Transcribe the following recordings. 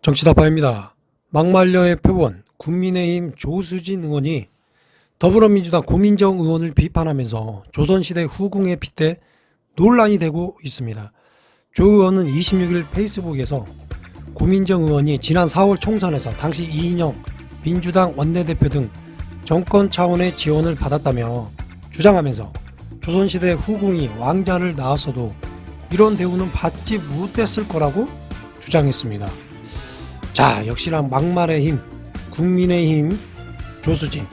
정치다파입니다. 막말려의 표본 국민의힘 조수진 의원이 더불어민주당 고민정 의원을 비판하면서 조선시대 후궁에 빗대 논란이 되고 있습니다. 조 의원은 26일 페이스북에서 고민정 의원이 지난 4월 총선에서 당시 이인영 민주당 원내대표 등 정권 차원의 지원을 받았다며 주장하면서 조선시대 후궁이 왕자를 낳았어도 이런 대우는 받지 못했을 거라고 주장했습니다. 자, 역시나 막말의 힘, 국민의힘 조수진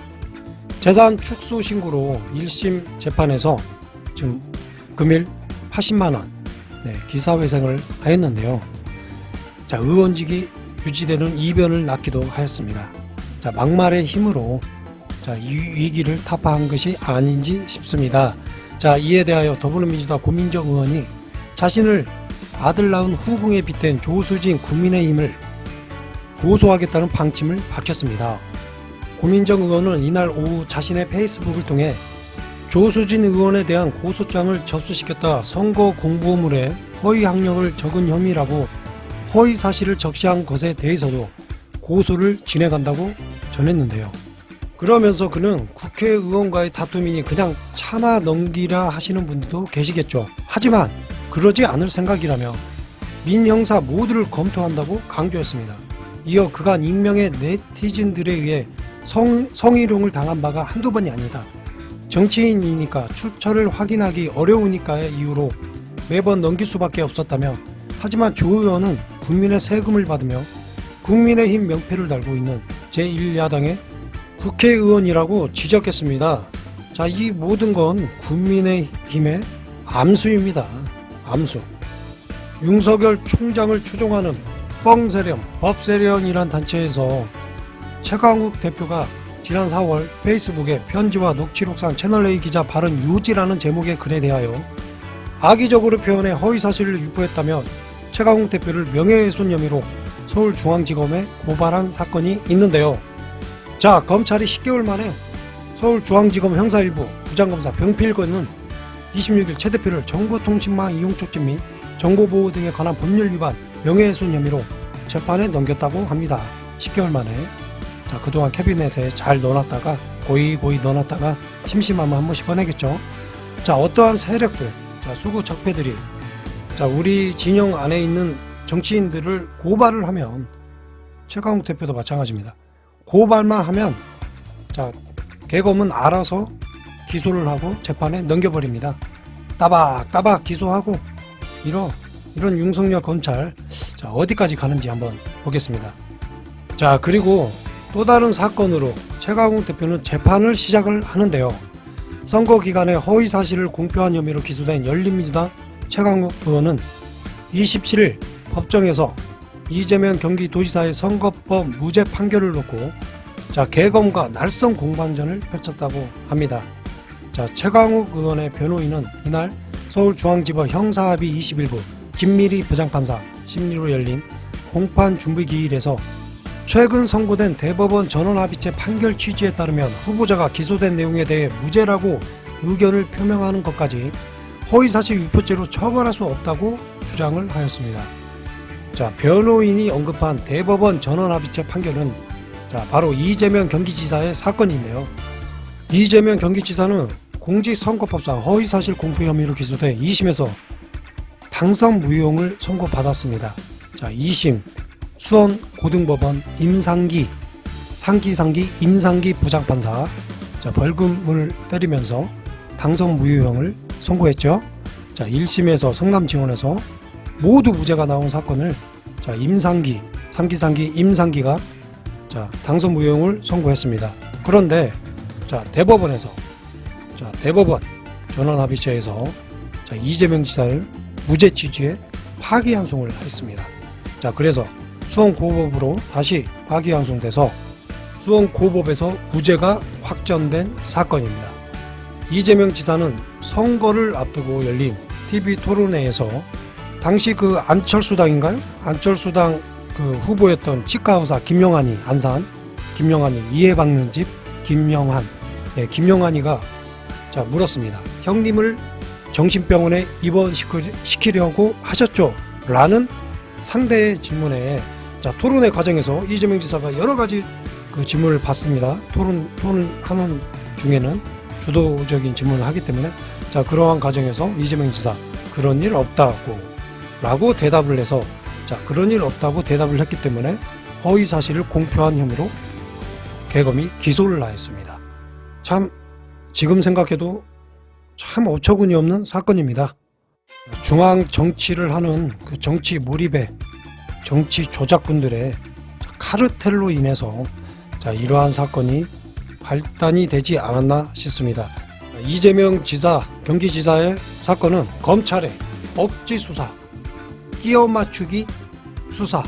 재산 축소 신고로 1심 재판에서 지금 금일 80만원 기사회생을 하였는데요. 자, 의원직이 유지되는 이변을 낳기도 하였습니다. 자, 막말의 힘으로 자, 이 위기를 타파한 것이 아닌지 싶습니다. 자, 이에 대하여 더불어민주당 고민정 의원이 자신을 아들 낳은 후궁에 빗댄 조수진 국민의힘을 고소하겠다는 방침을 밝혔습니다. 고민정 의원은 이날 오후 자신의 페이스북을 통해 조수진 의원에 대한 고소장을 접수시켰다 선거 공보물에 허위 학력을 적은 혐의라고 허위 사실을 적시한 것에 대해서도 고소를 진행한다고 전했는데요. 그러면서 그는 국회의원과의 다툼이니 그냥 참아 넘기라 하시는 분들도 계시겠죠. 하지만 그러지 않을 생각이라며 민형사 모두를 검토한다고 강조했습니다. 이어 그간 익명의 네티즌들에 의해 성희롱을 당한 바가 한두 번이 아니다. 정치인이니까 출처를 확인하기 어려우니까의 이유로 매번 넘길 수밖에 없었다며 하지만 조 의원은 국민의 세금을 받으며 국민의힘 명패를 달고 있는 제1야당의 국회의원이라고 지적했습니다. 자, 이 모든 건 국민의힘의 암수입니다. 암수. 윤석열 총장을 추종하는 뻥세련, 법세련이란 단체에서 최강욱 대표가 지난 4월 페이스북에 편지와 녹취록상 채널A 기자 발언 요지라는 제목의 글에 대하여 악의적으로 표현해 허위사실을 유포했다며 최강욱 대표를 명예훼손 혐의로 서울중앙지검에 고발한 사건이 있는데요. 자, 검찰이 10개월 만에 서울중앙지검 형사 1부 부장검사 병필건은 26일 최 대표를 정보통신망 이용 촉진 및 정보보호 등에 관한 법률 위반 명예훼손 혐의로 재판에 넘겼다고 합니다. 10개월 만에. 자, 그동안 캐비넷에 잘 넣어놨다가 고이 넣어놨다가 심심하면 한 번씩 꺼내겠죠. 자, 어떠한 세력들, 자, 수구 적폐들이 자, 우리 진영 안에 있는 정치인들을 고발을 하면 최강욱 대표도 마찬가지입니다. 고발만 하면 자, 개검은 알아서 기소를 하고 재판에 넘겨버립니다. 따박따박 기소하고 이런 윤석열 검찰 자, 어디까지 가는지 한번 보겠습니다. 자, 그리고 또 다른 사건으로 최강욱 대표는 재판을 시작을 하는데요. 선거 기간에 허위 사실을 공표한 혐의로 기소된 열린민주당 최강욱 의원은 27일 법정에서 이재명 경기도지사의 선거법 무죄 판결을 놓고 자, 개검과 날선 공방전을 펼쳤다고 합니다. 자, 최강욱 의원의 변호인은 이날 서울중앙지법 형사합의 21부 김미리 부장판사 심리로 열린 공판 준비기일에서 최근 선고된 대법원 전원합의체 판결 취지에 따르면 후보자가 기소된 내용에 대해 무죄라고 의견을 표명하는 것까지 허위사실 유포죄로 처벌할 수 없다고 주장을 하였습니다. 자, 변호인이 언급한 대법원 전원합의체 판결은 자, 바로 이재명 경기지사의 사건인데요. 이재명 경기지사는 공직선거법상 허위사실 공표 혐의로 기소돼 2심에서 당선 무효를 선고받았습니다. 자, 2심 수원고등법원 임상기 부장판사 자, 벌금을 때리면서 당선 무효형을 선고했죠. 자, 1심에서 성남지원에서 모두 무죄가 나온 사건을 자, 임상기가 자, 당선 무효형을 선고했습니다. 그런데 자, 대법원 전원합의체에서 자, 이재명 지사를 무죄 취지의 파기환송을 했습니다. 자, 그래서 수원고법으로 다시 파기환송돼서 수원고법에서 무죄가 확정된 사건입니다. 이재명 지사는 선거를 앞두고 열린 TV 토론회에서 당시 그 안철수당인가요? 안철수당 그 후보였던 치과의사 김영환이 안산 김영환이 이해박는집 김영환이가 자, 물었습니다. 형님을 정신병원에 입원시키려고 하셨죠? 라는 상대의 질문에 자, 토론회 과정에서 이재명 지사가 여러 가지 그 질문을 받습니다. 토론하는 중에는 주도적인 질문을 하기 때문에, 자, 그러한 과정에서 이재명 지사 그런 일 없다고 라고 대답을 해서, 자, 그런 일 없다고 대답을 했기 때문에 허위 사실을 공표한 혐의로 계엄이 기소를 하였습니다. 참 지금 생각해도 참 어처구니 없는 사건입니다. 중앙 정치를 하는 그 정치 몰입에 정치 조작꾼들의 카르텔로 인해서, 자, 이러한 사건이 발단이 되지 않았나 싶습니다. 이재명 지사, 경기지사의 사건은 검찰의 억지 수사, 끼워 맞추기 수사,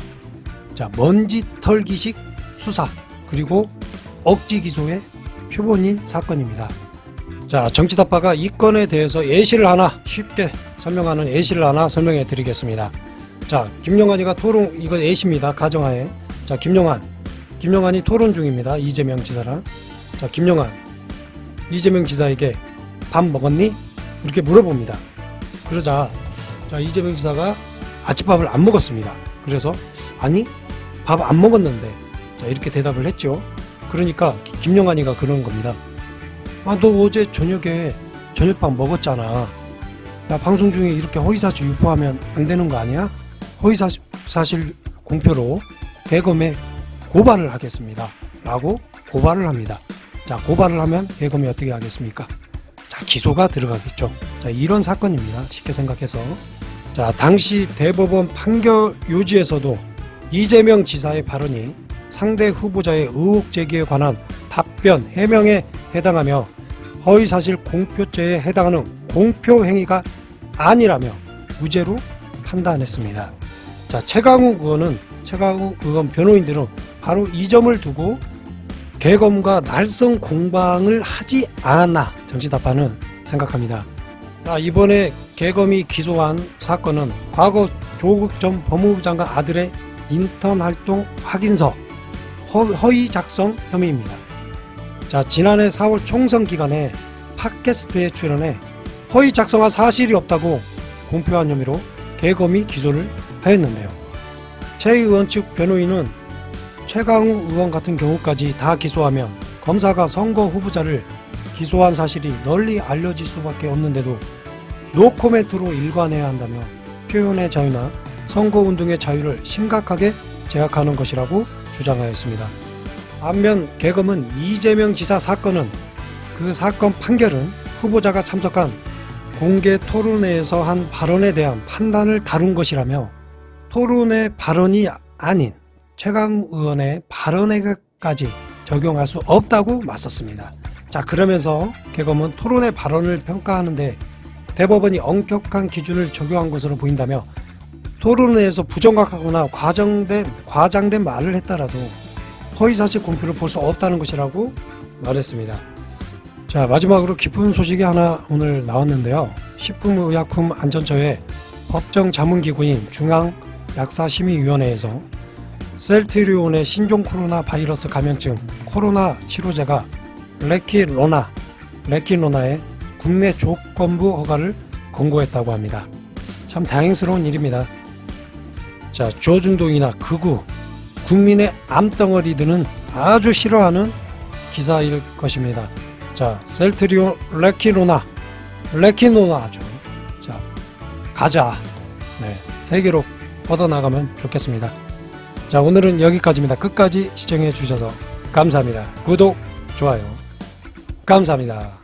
자, 먼지 털기식 수사, 그리고 억지 기소의 표본인 사건입니다. 자, 정치다빠가 이 건에 대해서 예시를 하나, 쉽게 설명하는 예시를 하나 설명해 드리겠습니다. 자, 김영환이가 토론, 이거 예시입니다. 가정하에. 자, 김영환이 토론 중입니다. 이재명 지사랑. 자, 김영환, 이재명 지사에게 밥 먹었니? 이렇게 물어봅니다. 그러자, 자, 이재명 지사가 아침밥을 안 먹었습니다. 그래서, 아니, 밥 안 먹었는데. 자, 이렇게 대답을 했죠. 그러니까 김영환이가 그러는 겁니다. 아, 너 어제 저녁에 저녁밥 먹었잖아. 나 방송 중에 이렇게 허위사실 유포하면 안 되는 거 아니야? 허위사실 공표로 계엄에 고발을 하겠습니다. 라고 고발을 합니다. 자, 고발을 하면 계엄이 어떻게 하겠습니까? 자, 기소가 들어가겠죠. 자, 이런 사건입니다. 쉽게 생각해서. 자, 당시 대법원 판결 요지에서도 이재명 지사의 발언이 상대 후보자의 의혹 제기에 관한 답변, 해명에 해당하며 허위사실 공표죄에 해당하는 공표 행위가 아니라며 무죄로 판단했습니다. 자, 최강욱 의원 변호인들은 바로 이 점을 두고 계엄과 날선 공방을 하지 않았나 정치다파는 생각합니다. 자, 이번에 계엄이 기소한 사건은 과거 조국 전 법무부 장관 아들의 인턴 활동 확인서 허위 작성 혐의입니다. 자, 지난해 4월 총선 기간에 팟캐스트에 출연해 허위 작성한 사실이 없다고 공표한 혐의로 계엄이 기소를 하였는데요. 최 의원 측 변호인은 최강욱 의원 같은 경우까지 다 기소하면 검사가 선거 후보자를 기소한 사실이 널리 알려질 수밖에 없는데도 노코멘트로 일관해야 한다며 표현의 자유나 선거운동의 자유를 심각하게 제약하는 것이라고 주장하였습니다. 반면 계엄은 이재명 지사 사건은 그 사건 판결은 후보자가 참석한 공개 토론회에서 한 발언에 대한 판단을 다룬 것이라며 토론회 발언이 아닌 최강욱 의원의 발언에까지 적용할 수 없다고 맞섰습니다. 자, 그러면서 계엄은 토론회 발언을 평가하는데 대법원이 엄격한 기준을 적용한 것으로 보인다며 토론회에서 부정확하거나 과장된 말을 했더라도 허위사실 공표를 볼 수 없다는 것이라고 말했습니다. 자, 마지막으로 기쁜 소식이 하나 오늘 나왔는데요. 식품의약품안전처의 법정 자문기구인 중앙약사심의위원회에서 셀트리온의 신종 코로나 바이러스 감염증 코로나 치료제가 레키노나의 국내 조건부 허가를 권고했다고 합니다. 참 다행스러운 일입니다. 자, 조중동이나 극우, 국민의 암덩어리들은 아주 싫어하는 기사일 것입니다. 자, 셀트리온 레키노나죠. 자, 가자. 네, 세계로 뻗어나가면 좋겠습니다. 자, 오늘은 여기까지입니다. 끝까지 시청해 주셔서 감사합니다. 구독, 좋아요 감사합니다.